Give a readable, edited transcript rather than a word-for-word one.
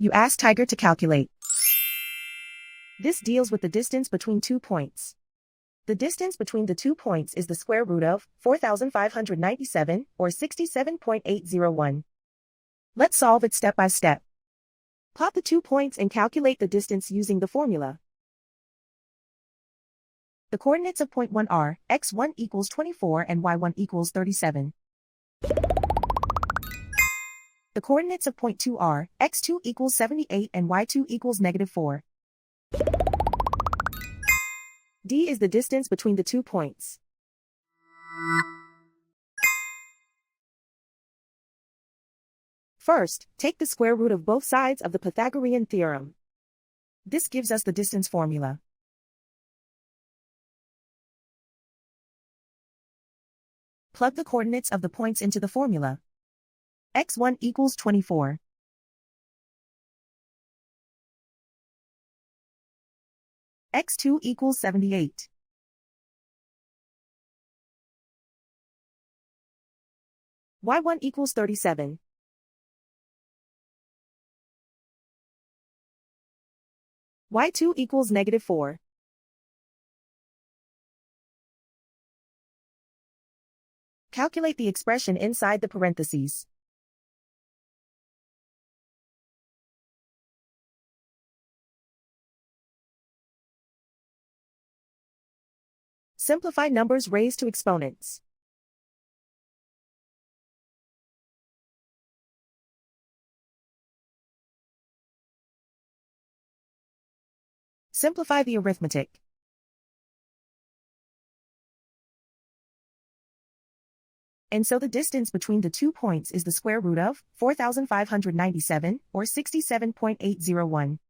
You ask Tiger to calculate. This deals with the distance between 2 points. The distance between the 2 points is the square root of 4,597, or 67.801. Let's solve it step by step. Plot the 2 points and calculate the distance using the formula. The coordinates of point 1 are x1 equals 24 and y1 equals 37. The coordinates of point 2 are x2 equals 78 and y2 equals -4. D is the distance between the 2 points. First, take the square root of both sides of the Pythagorean theorem. This gives us the distance formula. Plug the coordinates of the points into the formula. x1 equals 24. x2 equals 78. y1 equals 37. y2 equals -4. Calculate the expression inside the parentheses. Simplify numbers raised to exponents. Simplify the arithmetic. And so the distance between the 2 points is the square root of 4,597, or 67.801.